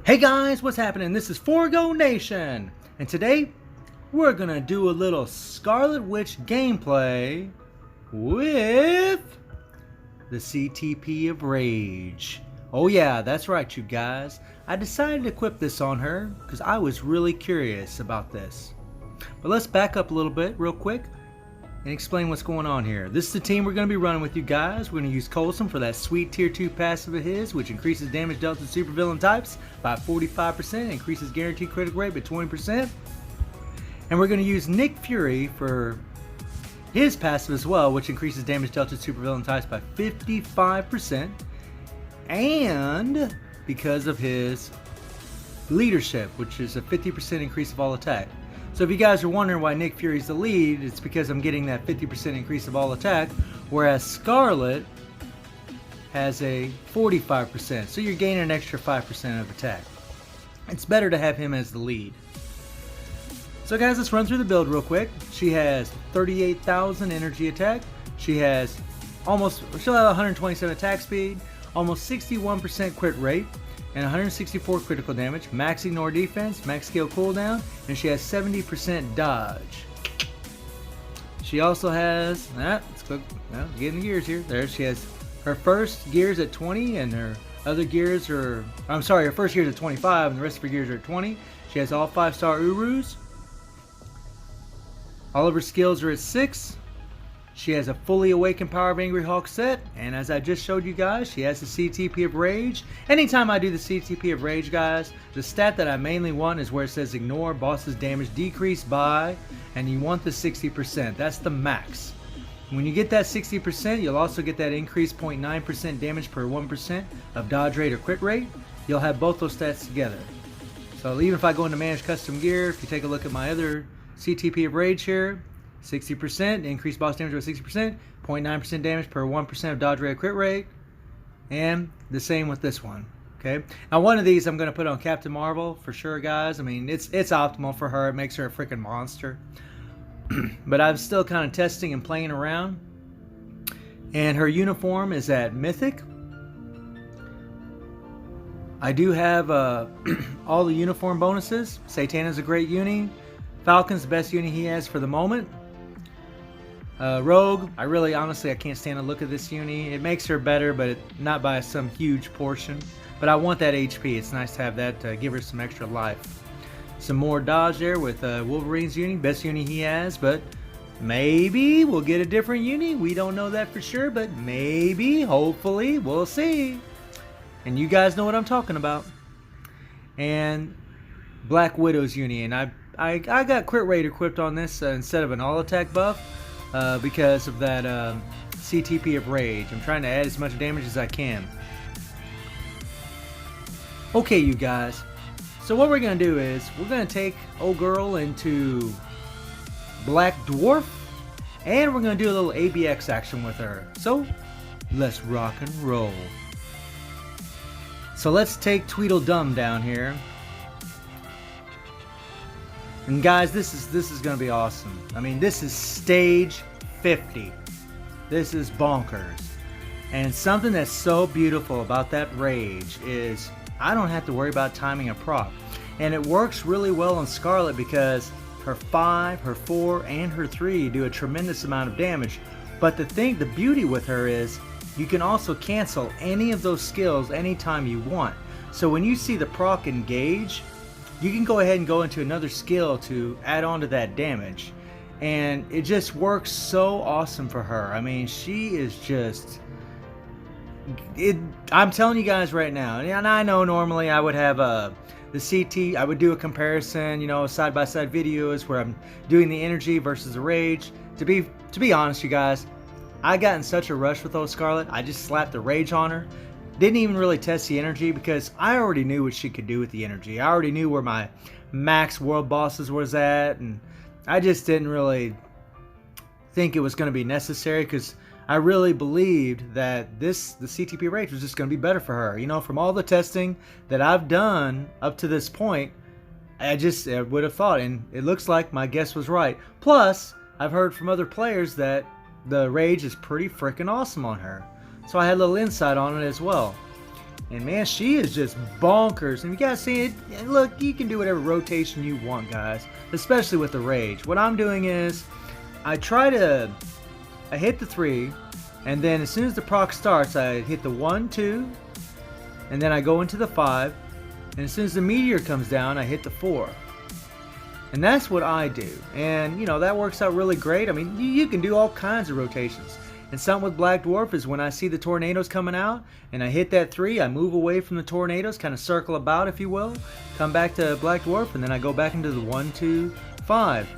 Hey guys, what's happening? This is Forgo Nation, and today we're gonna do a little Scarlet Witch gameplay with the CTP of Rage. Oh yeah, that's right you guys. I decided to equip this on her because I was really curious about this. But let's back up a little bit real quick and explain what's going on here. This is the team we're going to be running with you guys. We're going to use Coulson for that sweet tier 2 passive of his, which increases damage dealt to supervillain types by 45%, increases guaranteed critical rate by 20%. And we're going to use Nick Fury for his passive as well, which increases damage dealt to supervillain types by 55%. And because of his leadership, which is a 50% increase of all attack. So if you guys are wondering why Nick Fury's the lead, it's because I'm getting that 50% increase of all attack, whereas Scarlet has a 45%, so you're gaining an extra 5% of attack. It's better to have him as the lead. So guys, let's run through the build real quick. She has 38,000 energy attack. she'll have 127 attack speed, almost 61% crit rate, and 164 critical damage, max ignore defense, max skill cooldown, and she has 70% dodge. She also has, let's go, get in the gears here. There, she has her first gears at 20, and her other gears are, her first gears at 25, and the rest of her gears are at 20. She has all 5-star Urus. All of her skills are at 6. She has a fully awakened Power of Angry Hawk set, and as I just showed you guys, she has the CTP of Rage. Anytime I do the CTP of Rage, guys, the stat that I mainly want is where it says ignore bosses damage decreased by, and you want the 60%. That's the max. When you get that 60%, you'll also get that increased 0.9% damage per 1% of dodge rate or crit rate. You'll have both those stats together. So even if I go into Manage Custom Gear, if you take a look at my other CTP of Rage here, 60%, increased boss damage by 60%, 0.9% damage per 1% of dodge rate or crit rate, and the same with this one. Okay, now one of these I'm going to put on Captain Marvel for sure, guys. I mean, it's optimal for her. It makes her a freaking monster. But I'm still kind of testing and playing around. And her uniform is at Mythic. I do have all the uniform bonuses. Satana's a great uni. Falcon's the best uni he has for the moment. Rogue, honestly, I can't stand the look of this uni. It makes her better, but not by some huge portion. But I want that HP. It's nice to have that to give her some extra life. Some more dodge there with Wolverine's uni, best uni he has, but maybe we'll get a different uni. We don't know that for sure, but maybe, hopefully, we'll see. And you guys know what I'm talking about. And Black Widow's uni, and I got crit rate equipped on this instead of an all attack buff because of that CTP of Rage. I'm trying to add as much damage as I can. Okay, you guys. So what we're going to do is we're going to take old girl into Black Dwarf, and we're going to do a little ABX action with her. So let's rock and roll. So let's take Tweedledum down here. And guys, this is going to be awesome. I mean, this is stage 50. This is bonkers. And something that's so beautiful about that Rage is I don't have to worry about timing a proc. And it works really well on Scarlet because her 5, her 4, and her 3 do a tremendous amount of damage. But the beauty with her is you can also cancel any of those skills anytime you want. So when you see the proc engage, you can go ahead and go into another skill to add on to that damage. And it just works so awesome for her. I mean, she is just... I'm telling you guys right now, and I know normally I would have the CT, I would do a comparison, side-by-side videos where I'm doing the energy versus the Rage. To be honest, you guys, I got in such a rush with old Scarlet, I just slapped the Rage on her. Didn't even really test the energy because I already knew what she could do with the energy. I already knew where my max world bosses was at, and I just didn't really think it was going to be necessary because I really believed that the CTP Rage was just going to be better for her. From all the testing that I've done up to this point, I would have thought, and it looks like my guess was right. Plus, I've heard from other players that the Rage is pretty freaking awesome on her. So I had a little insight on it as well. And man, she is just bonkers. And you guys see it, look, you can do whatever rotation you want, guys, especially with the Rage. What I'm doing is I hit the 3, and then as soon as the proc starts, I hit the 1, 2, and then I go into the 5, and as soon as the meteor comes down, I hit the 4. And that's what I do. And, you know, that works out really great. I mean, you can do all kinds of rotations. And something with Black Dwarf is when I see the tornadoes coming out, and I hit that 3, I move away from the tornadoes, kind of circle about, if you will, come back to Black Dwarf, and then I go back into the 1, 2, 5.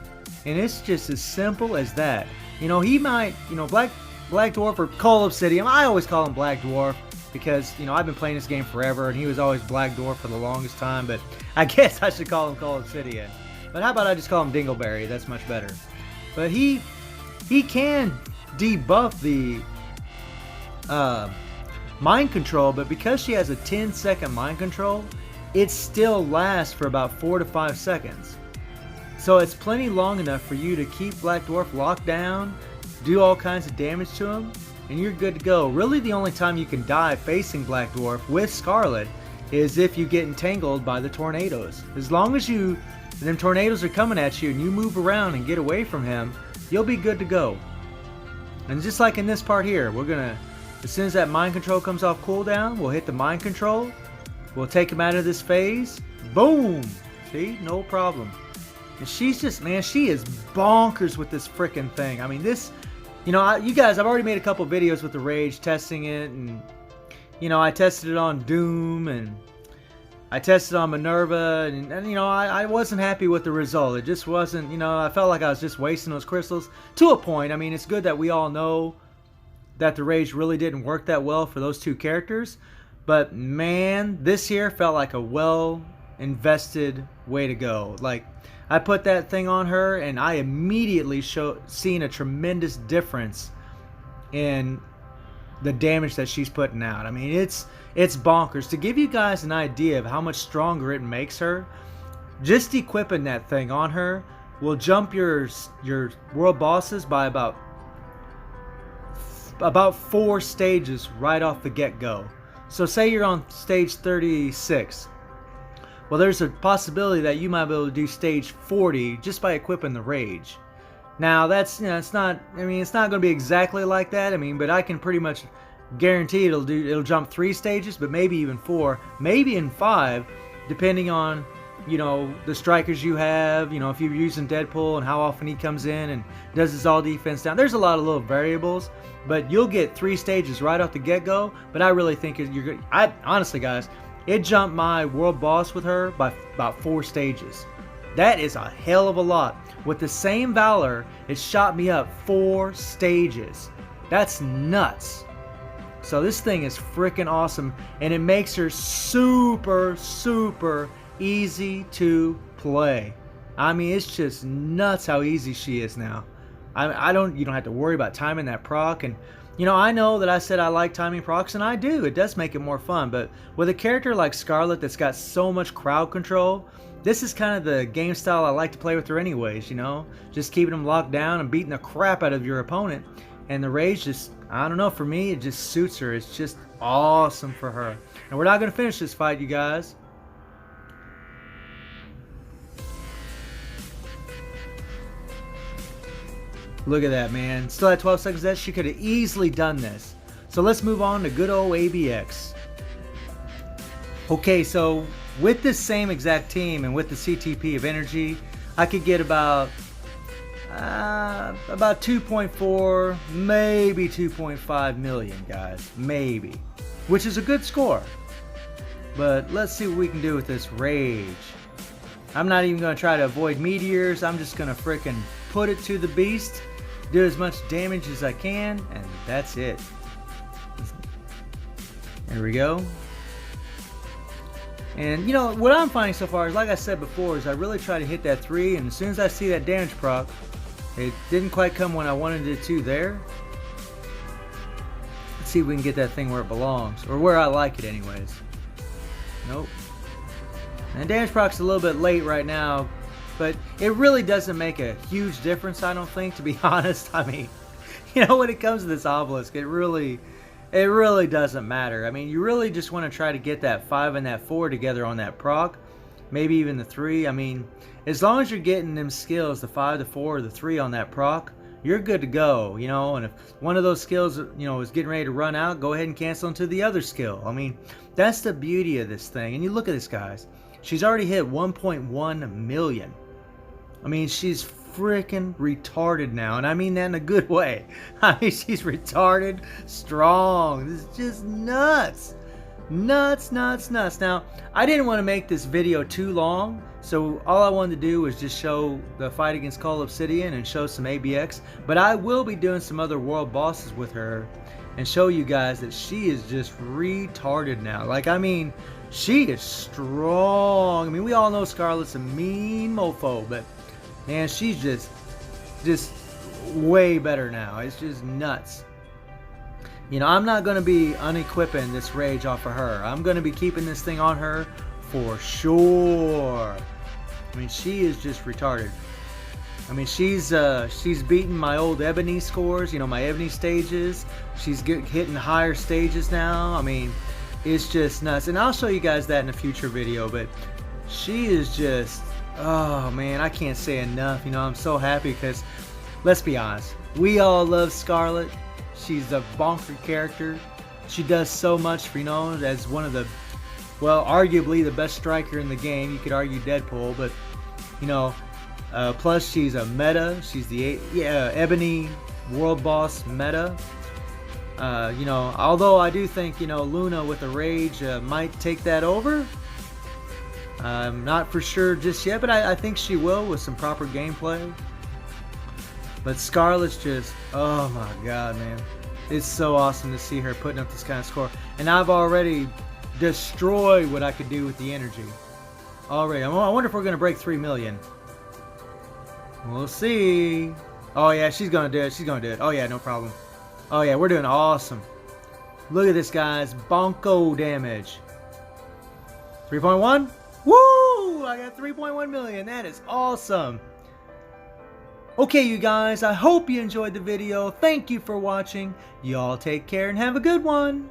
And it's just as simple as that. You know, he might, you know, Black Dwarf or Cull Obsidian, I always call him Black Dwarf because, you know, I've been playing this game forever, and he was always Black Dwarf for the longest time, but I guess I should call him Cull Obsidian. But how about I just call him Dingleberry? That's much better. But he can debuff the mind control, but because she has a 10-second mind control, it still lasts for about 4 to 5 seconds. So it's plenty long enough for you to keep Black Dwarf locked down, do all kinds of damage to him, and you're good to go. Really, the only time you can die facing Black Dwarf with Scarlet is if you get entangled by the tornadoes. As long as them tornadoes are coming at you and you move around and get away from him, you'll be good to go. And just like in this part here, we're gonna, as soon as that mind control comes off cooldown, we'll hit the mind control, we'll take him out of this phase, boom! See, no problem. And she's just, man, she is bonkers with this freaking thing. I mean, this, you know, you guys, I've already made a couple videos with the Rage testing it, and, you know, I tested it on Doom, and I tested on Minerva, and you know, I wasn't happy with the result. It just wasn't, you know, I felt like I was just wasting those crystals to a point. I mean, it's good that we all know that the Rage really didn't work that well for those two characters, but man, this here felt like a well invested way to go. Like, I put that thing on her, and I immediately seen a tremendous difference in the damage that she's putting out. I mean, it's bonkers. To give you guys an idea of how much stronger it makes her, just equipping that thing on her will jump your world bosses by about 4 stages right off the get-go. So say you're on stage 36. Well, there's a possibility that you might be able to do stage 40 just by equipping the Rage. Now, that's, you know, it's not, I mean, it's not going to be exactly like that. I mean, but I can pretty much guarantee it'll jump 3 stages, but maybe even 4, maybe in 5, depending on, you know, the strikers you have, you know, if you're using Deadpool and how often he comes in and does his all defense down. There's a lot of little variables, but you'll get 3 stages right off the get-go. But I really think you're good. Honestly, guys, it jumped my world boss with her by about 4 stages. That is a hell of a lot. With the same Valor, it shot me up 4 stages. That's nuts. So this thing is freaking awesome, and it makes her super, super easy to play. I mean, it's just nuts how easy she is now. You don't have to worry about timing that proc, and you know, I know that I said I like timing procs, and I do. It does make it more fun, but with a character like Scarlet that's got so much crowd control, this is kind of the game style I like to play with her anyways, you know? Just keeping them locked down and beating the crap out of your opponent. And the Rage just, I don't know, for me, it just suits her. It's just awesome for her. And we're not going to finish this fight, you guys. Look at that, man. Still at 12 seconds left. She could have easily done this. So let's move on to good old ABX. Okay, so with this same exact team and with the CTP of energy, I could get about 2.4, maybe 2.5 million, guys. Maybe. Which is a good score. But let's see what we can do with this Rage. I'm not even going to try to avoid meteors. I'm just going to frickin' put it to the beast, do as much damage as I can, and that's it. There we go. And you know, what I'm finding so far is, like I said before, is I really try to hit that 3, and as soon as I see that damage proc, it didn't quite come when I wanted it to there. Let's see if we can get that thing where it belongs, or where I like it anyways. Nope. And damage proc's a little bit late right now, but it really doesn't make a huge difference, I don't think, to be honest. I mean, you know, when it comes to this obelisk, it really, It really doesn't matter. I mean, you really just want to try to get that 5 and that 4 together on that proc. Maybe even the 3. I mean, as long as you're getting them skills, the 5, the 4, or the 3 on that proc, you're good to go, you know. And if one of those skills, you know, is getting ready to run out, go ahead and cancel into the other skill. I mean, that's the beauty of this thing. And you look at this, guys. She's already hit 1.1 million. I mean, she's freaking retarded now, and I mean that in a good way. I mean, she's retarded strong. This is just nuts. Nuts. Now, I didn't want to make this video too long, so all I wanted to do was just show the fight against Cull Obsidian and show some ABX, but I will be doing some other world bosses with her and show you guys that she is just retarded now. Like, I mean, she is strong. I mean, we all know Scarlet's a mean mofo, but man, she's just way better now. It's just nuts. You know, I'm not going to be unequipping this rage off of her. I'm going to be keeping this thing on her for sure. I mean, she is just retarded. I mean, she's beaten my old ebony scores, you know, my ebony stages. She's hitting higher stages now. I mean, it's just nuts. And I'll show you guys that in a future video, but she is just, oh man, I can't say enough. You know, I'm so happy because, let's be honest, we all love Scarlet. She's a bonker character. She does so much for, you know, as one of the, well, arguably the best striker in the game. You could argue Deadpool, but, you know, plus she's a meta. She's the ebony world boss meta. You know, although I do think, you know, Luna with the rage might take that over. I'm not for sure just yet, but I think she will with some proper gameplay. But Scarlet's just, oh my god, man. It's so awesome to see her putting up this kind of score. And I've already destroyed what I could do with the energy. Already. I wonder if we're going to break 3 million. We'll see. Oh yeah, she's going to do it. She's going to do it. Oh yeah, no problem. Oh yeah, we're doing awesome. Look at this, guys. Bonko damage. 3.1? Woo! I got 3.1 million. That is awesome. Okay, you guys, I hope you enjoyed the video. Thank you for watching. Y'all take care and have a good one.